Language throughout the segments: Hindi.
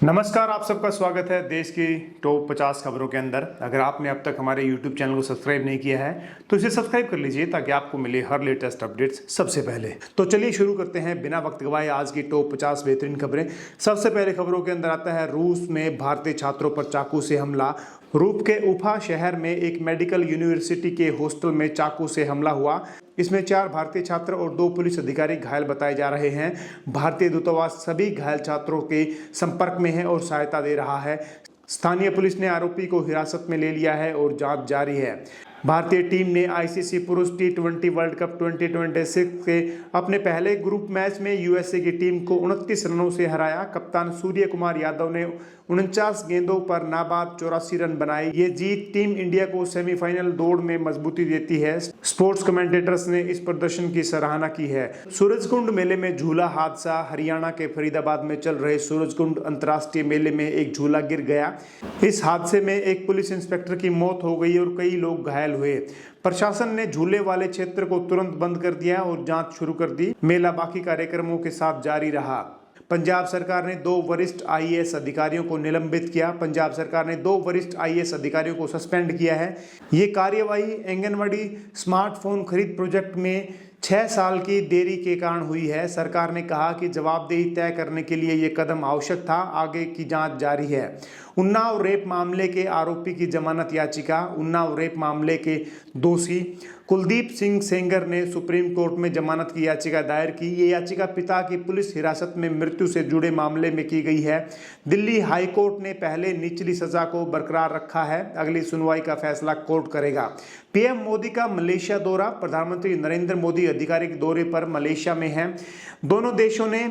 नमस्कार, आप सबका स्वागत है देश की टॉप 50 खबरों के अंदर। अगर आपने अब तक हमारे YouTube चैनल को सब्सक्राइब नहीं किया है तो इसे सब्सक्राइब कर लीजिए ताकि आपको मिले हर लेटेस्ट अपडेट्स सबसे पहले। तो चलिए शुरू करते हैं बिना वक्त गवाए आज की टॉप 50 बेहतरीन खबरें। सबसे पहले खबरों के अंदर आता है रूस में भारतीय छात्रों पर चाकू से हमला। रूप के उफा शहर में एक मेडिकल यूनिवर्सिटी के हॉस्टल में चाकू से हमला हुआ। इसमें 4 भारतीय छात्र और 2 पुलिस अधिकारी घायल बताए जा रहे हैं। भारतीय दूतावास सभी घायल छात्रों के संपर्क में है और सहायता दे रहा है। स्थानीय पुलिस ने आरोपी को हिरासत में ले लिया है और जांच जारी है। भारतीय टीम ने आईसीसी पुरुष T20 वर्ल्ड कप 2026 के अपने पहले ग्रुप मैच में यूएसए की टीम को 29 रनों से हराया। कप्तान सूर्य कुमार यादव ने 49 गेंदों पर नाबाद 84 रन बनाए। ये जीत टीम इंडिया को सेमीफाइनल दौड़ में मजबूती देती है। स्पोर्ट्स कमेंटेटर्स ने इस प्रदर्शन की सराहना की है। सूरजकुंड मेले में झूला हादसा। हरियाणा के फरीदाबाद में चल रहे सूरजकुंड अंतर्राष्ट्रीय मेले में एक झूला गिर गया। इस हादसे में एक पुलिस इंस्पेक्टर की मौत हो गई और कई लोग घायल हुए। प्रशासन ने झूले वाले क्षेत्र को तुरंत बंद कर दिया और जांच शुरू कर दी। मेला बाकी कार्यक्रमों के साथ जारी रहा। पंजाब सरकार ने 2 वरिष्ठ आईएएस अधिकारियों को निलंबित किया। पंजाब सरकार ने 2 वरिष्ठ आईएएस अधिकारियों को सस्पेंड किया है। ये कार्यवाही आंगनवाड़ी स्मार्टफोन खरीद प्रोजेक्ट में 6 साल की देरी के कारण हुई है। सरकार ने कहा कि जवाबदेही तय करने के लिए ये कदम आवश्यक था। आगे की जांच जारी है। उन्नाव रेप मामले के आरोपी की जमानत याचिका। उन्नाव रेप मामले के दोषी कुलदीप सिंह सेंगर ने सुप्रीम कोर्ट में जमानत की याचिका दायर की। ये याचिका पिता की पुलिस हिरासत में मृत्यु से जुड़े मामले में की गई है। दिल्ली हाई कोर्ट ने पहले निचली सजा को बरकरार रखा है। अगली सुनवाई का फैसला कोर्ट करेगा। पीएम मोदी का मलेशिया दौरा। प्रधानमंत्री नरेंद्र मोदी आधिकारिक दौरे पर मलेशिया में हैं। दोनों देशों ने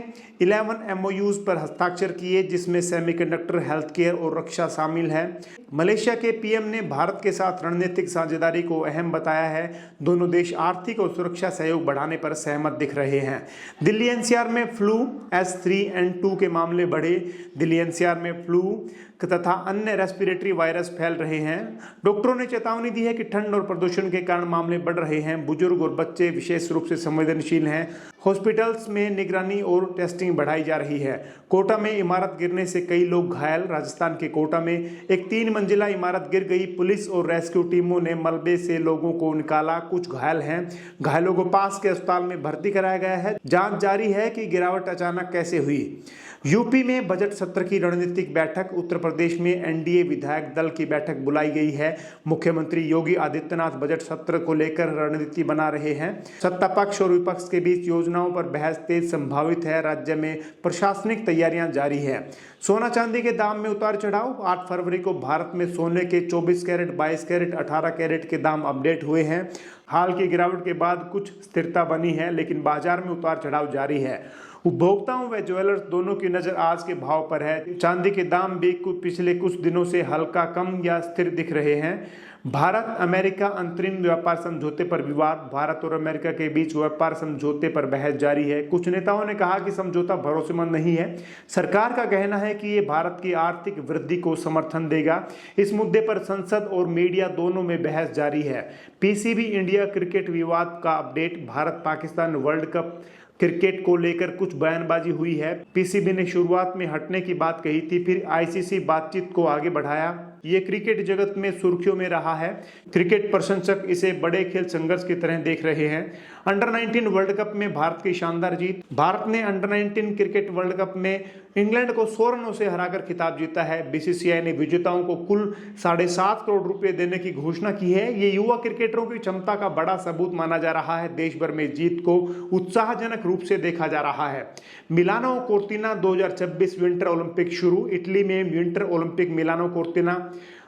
11 MOUs पर हस्ताक्षर किए जिसमें सेमीकंडक्टर, हेल्थ केयर और रक्षा शामिल है। मलेशिया के पीएम ने भारत के साथ रणनीतिक साझेदारी को अहम बताया है। दोनों देश आर्थिक और सुरक्षा सहयोग बढ़ाने पर सहमत दिख रहे हैं। दिल्ली एनसीआर में फ्लू H3N2 के मामले बढ़े। दिल्ली एनसीआर में फ्लू तथा अन्य रेस्पिरेटरी वायरस फैल रहे हैं। डॉक्टरों ने चेतावनी दी है कि ठंड और प्रदूषण के कारण मामले बढ़ रहे हैं। बुजुर्ग और बच्चे विशेष रूप से संवेदनशील हैं। हॉस्पिटल्स में निगरानी और टेस्टिंग बढ़ाई जा रही है। कोटा में इमारत गिरने से कई लोग घायल। राजस्थान के कोटा में एक 3 मंजिला इमारत गिर गई। पुलिस और रेस्क्यू टीमों ने मलबे से लोगों को निकाला। कुछ घायल हैं। घायलों को पास के अस्पताल में भर्ती कराया गया है। जांच जारी है कि गिरावट अचानक कैसे हुई। यूपी में बजट सत्र की रणनीतिक बैठक। उत्तर प्रदेश में एनडीए विधायक दल की बैठक बुलाई गई है। मुख्यमंत्री योगी आदित्यनाथ बजट सत्र को लेकर रणनीति बना रहे हैं। सत्ता पक्ष और विपक्ष के बीच योजनाओं पर बहस तेज संभावित है। राज्य में प्रशासनिक तैयारियां जारी है। सोना चांदी के दाम में उतार चढ़ाव। 8 फरवरी को भारत में सोने के 24 कैरेट, 22 कैरेट, 18 कैरेट के दाम अपडेट हुए हैं। हाल की गिरावट के बाद कुछ स्थिरता बनी है लेकिन बाजार में उतार चढ़ाव जारी है। उपभोक्ताओं व ज्वेलर्स दोनों की नजर आज के भाव पर है। चांदी के दाम भी पिछले कुछ दिनों से हल्का कम या स्थिर दिख रहे हैं। भारत अमेरिका अंतरिम व्यापार समझौते पर विवाद। भारत और अमेरिका के बीच व्यापार समझौते पर बहस जारी है। कुछ नेताओं ने कहा कि समझौता भरोसेमंद नहीं है। सरकार का कहना है कि ये भारत की आर्थिक वृद्धि को समर्थन देगा। इस मुद्दे पर संसद और मीडिया दोनों में बहस जारी है। पीसीबी इंडिया क्रिकेट विवाद का update. Bharat Pakistan world cup cricket को लेकर कुछ बयानबाजी हुई है। पीसीबी ने शुरुआत में हटने की बात कही थी, फिर आईसीसी बातचीत को आगे बढ़ाया। ये क्रिकेट जगत में सुर्खियों में रहा है। क्रिकेट प्रशंसक इसे बड़े खेल संघर्ष की तरह देख रहे हैं। अंडर 19 वर्ल्ड कप में भारत की शानदार जीत। भारत ने अंडर 19 क्रिकेट वर्ल्ड कप में इंग्लैंड को 100 रनों से हराकर खिताब जीता है। बीसीसीआई ने विजेताओं को कुल 7.5 करोड़ रुपए देने की घोषणा की है। ये युवा क्रिकेटरों की क्षमता का बड़ा सबूत माना जा रहा है। देश भर में जीत को उत्साहजनक रूप से देखा जा रहा है। मिलानो कोर्टिना 2026 विंटर ओलंपिक शुरू। इटली में विंटर ओलंपिक मिलानो कोर्टिना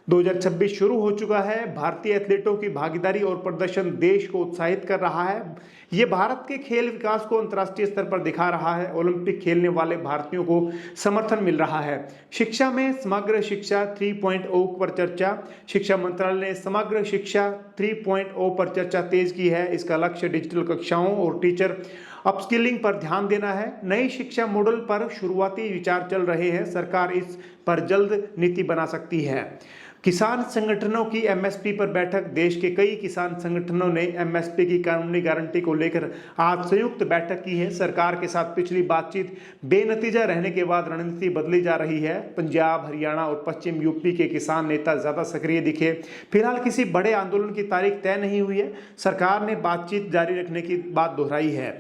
2026 शुरू हो चुका है। भारतीय एथलीटों की भागीदारी और प्रदर्शन देश को उत्साहित कर रहा है। ये भारत के खेल विकास को अंतर्राष्ट्रीय स्तर पर दिखा रहा है। ओलंपिक खेलने वाले भारतीयों को समर्थन मिल रहा है। शिक्षा में समग्र शिक्षा 3.0 पर चर्चा। शिक्षा मंत्रालय ने समग्र शिक्षा 3.0 पर चर्चा तेज की है। इसका लक्ष्य डिजिटल कक्षाओं और टीचर अपस्किलिंग पर ध्यान देना है। नई शिक्षा मॉडल पर शुरुआती विचार चल रहे हैं। सरकार इस पर जल्द नीति बना सकती है। किसान संगठनों की एमएसपी पर बैठक। देश के कई किसान संगठनों ने एमएसपी की कानूनी गारंटी को लेकर आज संयुक्त बैठक की है। सरकार के साथ पिछली बातचीत बेनतीजा रहने के बाद रणनीति बदली जा रही है। पंजाब, हरियाणा और पश्चिम यूपी के किसान नेता ज्यादा सक्रिय दिखे। फिलहाल किसी बड़े आंदोलन की तारीख तय नहीं हुई है। सरकार ने बातचीत जारी रखने की बात दोहराई है।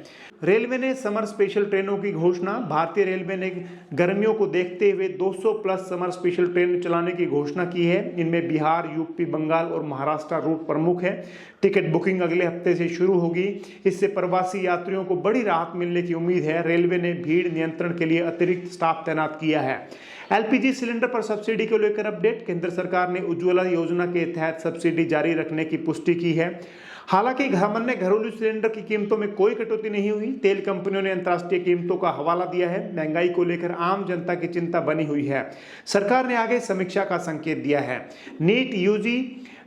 रेलवे ने समर स्पेशल ट्रेनों की घोषणा। भारतीय रेलवे ने गर्मियों को देखते हुए 200 प्लस समर स्पेशल ट्रेन चलाने की घोषणा की है। इनमें बिहार, यूपी, बंगाल और महाराष्ट्र रूट प्रमुख है। टिकट बुकिंग अगले हफ्ते से शुरू होगी। इससे प्रवासी यात्रियों को बड़ी राहत मिलने की उम्मीद है। रेलवे ने भीड़ नियंत्रण के लिए अतिरिक्त स्टाफ तैनात किया है। एलपीजी सिलेंडर पर सब्सिडी को लेकर अपडेट। केंद्र सरकार ने उज्ज्वला योजना के तहत सब्सिडी जारी रखने की पुष्टि की है। हालांकि सामान्य घरेलू सिलेंडर की कीमतों में कोई कटौती नहीं हुई। तेल कंपनियों ने अंतर्राष्ट्रीय कीमतों का हवाला दिया है। महंगाई को लेकर आम जनता की चिंता बनी हुई है। सरकार ने आगे समीक्षा का संकेत दिया है। नीट यूजी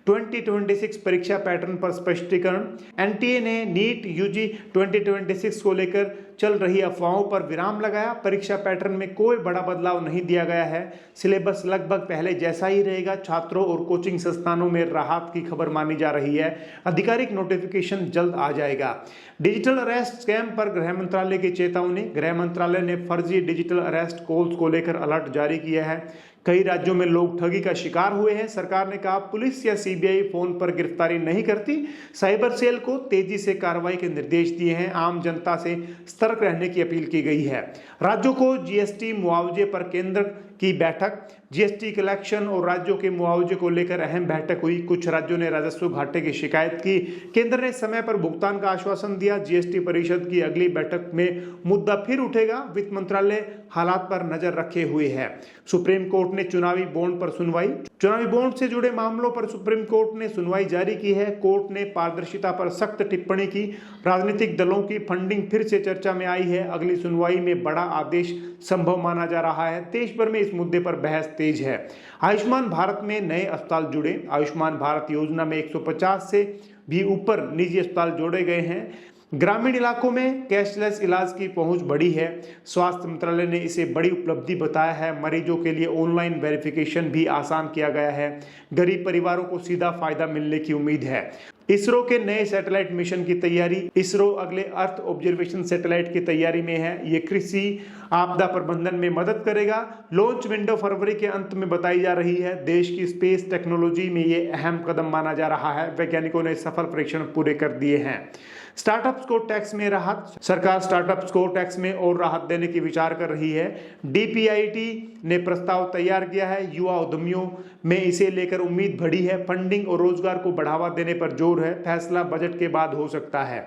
2026 परीक्षा पैटर्न पर स्पष्टीकरण। एनटीए ने नीट यूजी 2026 को लेकर चल रही अफवाहों पर विराम लगाया। परीक्षा पैटर्न में कोई बड़ा बदलाव नहीं दिया गया है। सिलेबस लगभग पहले जैसा ही रहेगा। छात्रों और कोचिंग संस्थानों में राहत की खबर मानी जा रही है। आधिकारिक नोटिफिकेशन जल्द आ जाएगा। डिजिटल अरेस्ट स्कैम पर गृह मंत्रालय की चेतावनी। गृह मंत्रालय ने फर्जी डिजिटल अरेस्ट कॉल्स को लेकर अलर्ट जारी किया है। कई राज्यों में लोग ठगी का शिकार हुए हैं। सरकार ने कहा पुलिस या सीबीआई फोन पर गिरफ्तारी नहीं करती। साइबर सेल को तेजी से कार्रवाई के निर्देश दिए हैं। आम जनता से सतर्क रहने की अपील की गई है। राज्यों को जीएसटी मुआवजे पर केंद्र की बैठक। जीएसटी कलेक्शन और राज्यों के मुआवजे को लेकर अहम बैठक हुई। कुछ राज्यों ने राजस्व घाटे की शिकायत की। केंद्र ने समय पर भुगतान का आश्वासन दिया। जीएसटी परिषद की अगली बैठक में मुद्दा फिर उठेगा। वित्त मंत्रालय हालात पर नजर रखे हुए है। सुप्रीम कोर्ट ने चुनावी बॉन्ड पर सुनवाई। चुनावी बॉन्ड से जुड़े मामलों पर सुप्रीम कोर्ट ने सुनवाई जारी की है। कोर्ट ने पारदर्शिता पर सख्त टिप्पणी की। राजनीतिक दलों की फंडिंग फिर से चर्चा में आई है। अगली सुनवाई में बड़ा आदेश संभव माना जा रहा है। देश भर में इस मुद्दे पर बहस तेज है। आयुष्मान भारत में नए अस्पताल जुड़े। आयुष्मान भारत योजना में 150 से भी ऊपर निजी अस्पताल जोड़े गए हैं। ग्रामीण इलाकों में कैशलेस इलाज की पहुंच बढ़ी है। स्वास्थ्य मंत्रालय ने इसे बड़ी उपलब्धि बताया है। मरीजों के लिए ऑनलाइन वेरिफिकेशन भी आसान किया गया है। गरीब परिवारों को सीधा फायदा मिलने की उम्मीद है। इसरो के नए सैटेलाइट मिशन की तैयारी। इसरो अगले अर्थ ऑब्जर्वेशन सैटेलाइट की तैयारी में है। ये कृषि आपदा प्रबंधन में मदद करेगा। लॉन्च विंडो फरवरी के अंत में बताई जा रही है। देश की स्पेस टेक्नोलॉजी में ये अहम कदम माना जा रहा है। वैज्ञानिकों ने सफल परीक्षण पूरे कर दिए हैं। स्टार्टअप्स को टैक्स में राहत। सरकार स्टार्टअप्स को टैक्स में और राहत देने की विचार कर रही है। डीपीआईटी ने प्रस्ताव तैयार किया है। युवा उद्यमियों में इसे लेकर उम्मीद बढ़ी है। फंडिंग और रोजगार को बढ़ावा देने पर जोर है। फैसला बजट के बाद हो सकता है।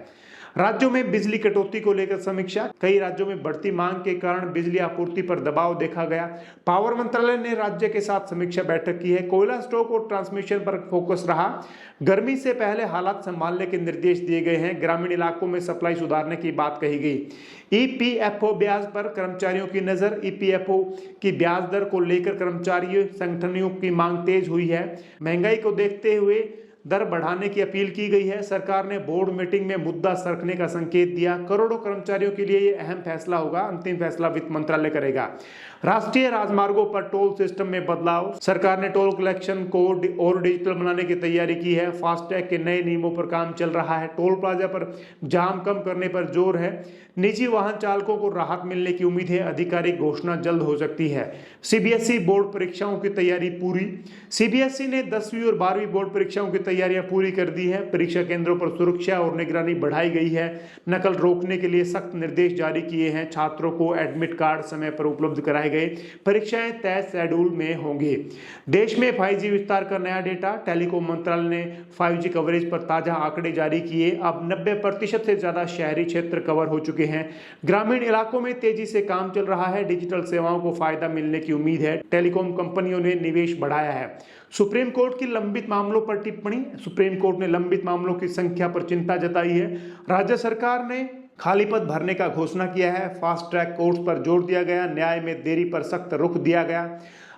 राज्यों में बिजली कटौती को लेकर समीक्षा। कई राज्यों में बढ़ती मांग के कारण बिजली आपूर्ति पर दबाव देखा गया। पावर मंत्रालय ने राज्य के साथ समीक्षा बैठक की है। कोयला स्टॉक और ट्रांसमिशन पर फोकस रहा। गर्मी से पहले हालात संभालने के निर्देश दिए गए हैं। ग्रामीण इलाकों में सप्लाई सुधारने की बात कही गई। ईपीएफओ ब्याज पर कर्मचारियों की नजर। ईपीएफओ की ब्याज दर को लेकर कर्मचारियों संगठनों की मांग तेज हुई है। महंगाई को देखते हुए दर बढ़ाने की अपील की गई है। सरकार ने बोर्ड मीटिंग में मुद्दा सरकने का संकेत दिया। करोड़ों कर्मचारियों के लिए यह अहम फैसला होगा। अंतिम फैसला वित्त मंत्रालय करेगा। राष्ट्रीय राजमार्गों पर टोल सिस्टम में बदलाव। सरकार ने टोल कलेक्शन को और डिजिटल बनाने की तैयारी की है। फास्टैग के नए नियमों पर काम चल रहा है। टोल प्लाजा पर जाम कम करने पर जोर है। निजी वाहन चालकों को राहत मिलने की उम्मीद है। आधिकारिक घोषणा जल्द हो सकती है। सीबीएसई बोर्ड परीक्षाओं की तैयारी पूरी। सीबीएसई ने 10वीं और 12वीं बोर्ड परीक्षाओं की तैयारियां पूरी कर दी है। परीक्षा केंद्रों पर सुरक्षा और निगरानी बढ़ाई गई है। नकल रोकने के लिए सख्त निर्देश जारी किए हैं। छात्रों को एडमिट कार्ड समय पर उपलब्ध कराए गए। परीक्षाएं तय शेड्यूल में होंगी। देश में 5G विस्तार का नया डेटा। टेलीकॉम मंत्रालय ने 5G कवरेज पर ताजा आंकड़े जारी किए। अब 90% से ज्यादा शहरी क्षेत्र कवर हो चुके हैं। ग्रामीण इलाकों में तेजी से काम चल रहा है। डिजिटल सेवाओं को फायदा मिलने की उम्मीद है। टेलीकॉम कंपनियों ने निवेश बढ़ाया है। सुप्रीम कोर्ट की लंबित मामलों पर टिप्पणी। सुप्रीम कोर्ट ने लंबित मामलों की संख्या पर चिंता जताई है। राज्य सरकार ने खाली पद भरने का घोषणा किया है। फास्ट ट्रैक कोर्ट्स पर जोर दिया गया। न्याय में देरी पर सख्त रुख दिया गया।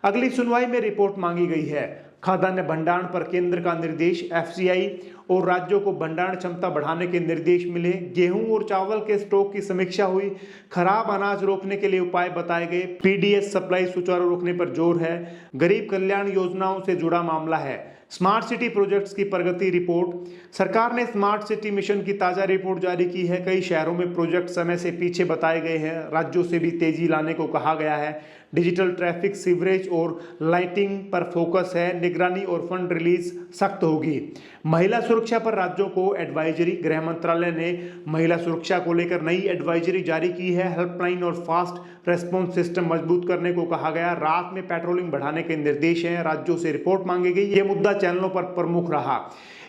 अगली सुनवाई में रिपोर्ट मांगी गई है। खाद्यान्न भंडारण पर केंद्र का निर्देश। एफसीआई और राज्यों को भंडारण क्षमता बढ़ाने के निर्देश मिले। गेहूं और चावल के स्टॉक की समीक्षा हुई। खराब अनाज रोकने के लिए उपाय बताए गए। पीडीएस सप्लाई सुचारू रखने पर जोर है। गरीब कल्याण योजनाओं से जुड़ा मामला है। स्मार्ट सिटी प्रोजेक्ट्स की प्रगति रिपोर्ट। सरकार ने स्मार्ट सिटी मिशन की ताजा रिपोर्ट जारी की है। कई शहरों में प्रोजेक्ट समय से पीछे बताए गए हैं। राज्यों से भी तेजी लाने को कहा गया है। डिजिटल ट्रैफिक, सीवरेज और लाइटिंग पर फोकस है। निगरानी और फंड रिलीज सख्त होगी। महिला सुरक्षा पर राज्यों को एडवाइजरी। गृह मंत्रालय ने महिला सुरक्षा को लेकर नई एडवाइजरी जारी की है। हेल्पलाइन और फास्ट रेस्पॉन्स सिस्टम मजबूत करने को कहा गया। रात में पेट्रोलिंग बढ़ाने के निर्देश हैं। राज्यों से रिपोर्ट मांगी गई। यह मुद्दा चैनलों पर प्रमुख रहा।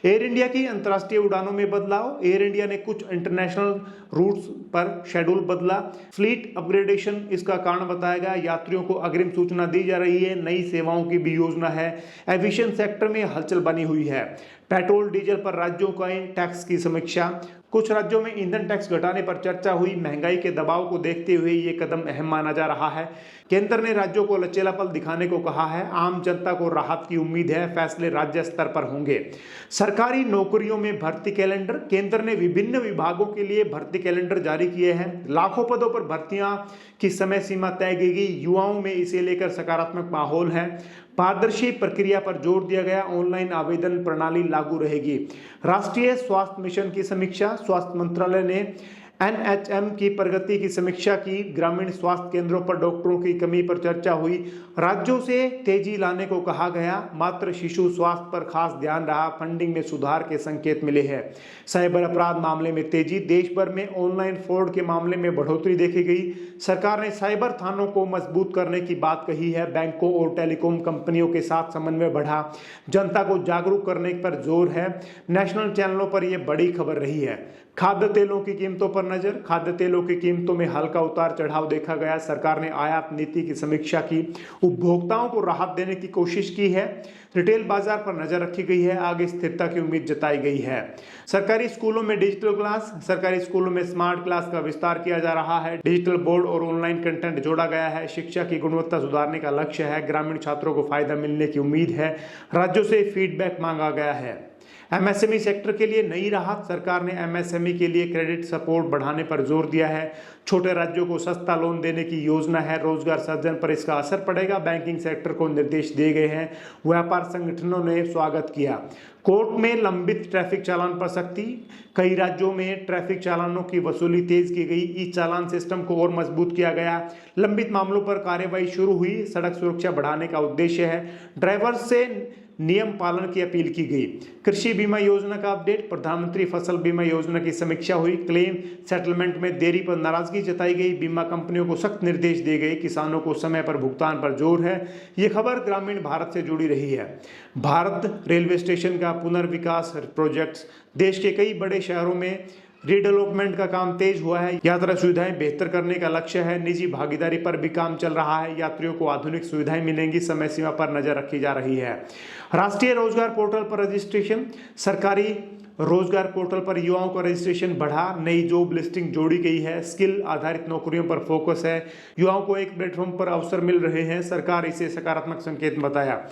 एयर इंडिया की अंतर्राष्ट्रीय उड़ानों में बदलाव। एयर इंडिया ने कुछ इंटरनेशनल रूट्स पर शेड्यूल बदला। फ्लीट अपग्रेडेशन इसका कारण बताया गया। यात्रियों को अग्रिम सूचना दी जा रही है। नई सेवाओं की भी योजना है। एविएशन सेक्टर में हलचल बनी हुई है। पेट्रोल डीजल पर राज्यों का टैक्स की समीक्षा। कुछ राज्यों में ईंधन टैक्स घटाने पर चर्चा हुई। महंगाई के दबाव को देखते हुए ये कदम अहम माना जा रहा है। केंद्र ने राज्यों को लचीलापन दिखाने को कहा है। आम जनता को राहत की उम्मीद है। फैसले राज्य स्तर पर होंगे। सरकारी नौकरियों में भर्ती कैलेंडर। केंद्र ने विभिन्न विभागों के लिए भर्ती कैलेंडर जारी किए हैं। लाखों पदों पर भर्तियां की समय सीमा तय की गई। युवाओं में इसे लेकर सकारात्मक माहौल है। पारदर्शी प्रक्रिया पर जोर दिया गया। ऑनलाइन आवेदन प्रणाली लागू रहेगी। राष्ट्रीय स्वास्थ्य मिशन की समीक्षा। स्वास्थ्य मंत्रालय ने एनएचएम की प्रगति की समीक्षा की। ग्रामीण स्वास्थ्य केंद्रों पर डॉक्टरों की कमी पर चर्चा हुई। राज्यों से तेजी लाने को कहा गया। मातृ शिशु स्वास्थ्य पर खास ध्यान रहा। फंडिंग में सुधार के संकेत मिले हैं। साइबर अपराध मामले में तेजी। देश भर में ऑनलाइन फ्रॉड के मामले में बढ़ोतरी देखी गई। सरकार ने साइबर थानों को मजबूत करने की बात कही है। बैंकों और टेलीकॉम कंपनियों के साथ समन्वय बढ़ा। जनता को जागरूक करने पर जोर है। नेशनल चैनलों पर यह बड़ी खबर रही है। खाद्य तेलों की कीमतों पर नजर। खाद्य तेलों की कीमतों में हल्का उतार चढ़ाव देखा गया। सरकार ने आयात नीति की समीक्षा की। उपभोक्ताओं को राहत देने की कोशिश की है। रिटेल बाजार पर नजर रखी गई है। आगे स्थिरता की उम्मीद जताई गई है। सरकारी स्कूलों में डिजिटल क्लास। सरकारी स्कूलों में स्मार्ट क्लास का विस्तार किया जा रहा है। डिजिटल बोर्ड और ऑनलाइन कंटेंट जोड़ा गया है। शिक्षा की गुणवत्ता सुधारने का लक्ष्य है। ग्रामीण छात्रों को फायदा मिलने की उम्मीद है। राज्यों से फीडबैक मांगा गया है। एमएसएमई सेक्टर के लिए नई राहत। सरकार ने एमएसएमई के लिए क्रेडिट सपोर्ट बढ़ाने पर जोर दिया है। छोटे राज्यों को सस्ता लोन देने की योजना है। रोजगार सृजन पर इसका असर पड़ेगा। बैंकिंग सेक्टर को निर्देश दिए गए हैं। व्यापार संगठनों ने स्वागत किया। कोर्ट में लंबित ट्रैफिक चालान पर सख्ती। कई राज्यों में ट्रैफिक चालानों की वसूली तेज की गई। ई चालान सिस्टम को और मजबूत किया गया। लंबित मामलों पर कार्रवाई शुरू हुई। सड़क सुरक्षा बढ़ाने का उद्देश्य है। ड्राइवर्स से नियम पालन की अपील की गई। कृषि बीमा योजना का अपडेट। प्रधानमंत्री फसल बीमा योजना की समीक्षा हुई। क्लेम सेटलमेंट में देरी पर नाराजगी जताई गई। बीमा कंपनियों को सख्त निर्देश दिए गए। किसानों को समय पर भुगतान पर जोर है। ये खबर ग्रामीण भारत से जुड़ी रही है। भारत रेलवे स्टेशन का पुनर्विकास प्रोजेक्ट्स। देश के कई बड़े शहरों में रीडेवलपमेंट का काम तेज हुआ है। यात्रा सुविधाएं बेहतर करने का लक्ष्य है। निजी भागीदारी पर भी काम चल रहा है। यात्रियों को आधुनिक सुविधाएं मिलेंगी। समय सीमा पर नजर रखी जा रही है। राष्ट्रीय रोजगार पोर्टल पर रजिस्ट्रेशन। सरकारी रोजगार पोर्टल पर युवाओं का रजिस्ट्रेशन बढ़ा। नई जॉब लिस्टिंग जोड़ी गई है। स्किल आधारित नौकरियों पर फोकस है। युवाओं को एक प्लेटफॉर्म पर अवसर मिल रहे हैं। सरकार इसे सकारात्मक संकेत बताया।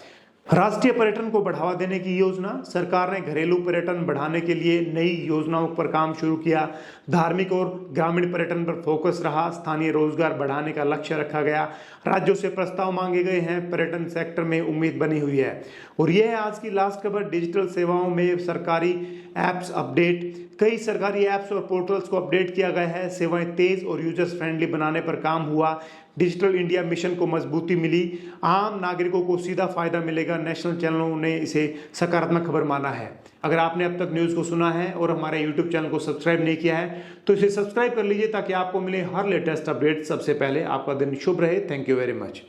राष्ट्रीय पर्यटन को बढ़ावा देने की योजना। सरकार ने घरेलू पर्यटन बढ़ाने के लिए नई योजनाओं पर काम शुरू किया। धार्मिक और ग्रामीण पर्यटन पर फोकस रहा। स्थानीय रोजगार बढ़ाने का लक्ष्य रखा गया। राज्यों से प्रस्ताव मांगे गए हैं। पर्यटन सेक्टर में उम्मीद बनी हुई है। और यह है आज की लास्ट खबर। डिजिटल सेवाओं में सरकारी एप्स अपडेट। कई सरकारी ऐप्स और पोर्टल्स को अपडेट किया गया है। सेवाएं तेज और यूजर्स फ्रेंडली बनाने पर काम हुआ। डिजिटल इंडिया मिशन को मजबूती मिली। आम नागरिकों को सीधा फायदा मिलेगा। नेशनल चैनलों ने इसे सकारात्मक खबर माना है। अगर आपने अब तक न्यूज़ को सुना है और हमारे यूट्यूब चैनल को सब्सक्राइब नहीं किया है तो इसे सब्सक्राइब कर लीजिए ताकि आपको मिले हर लेटेस्ट अपडेट सबसे पहले। आपका दिन शुभ रहे। Thank you very much.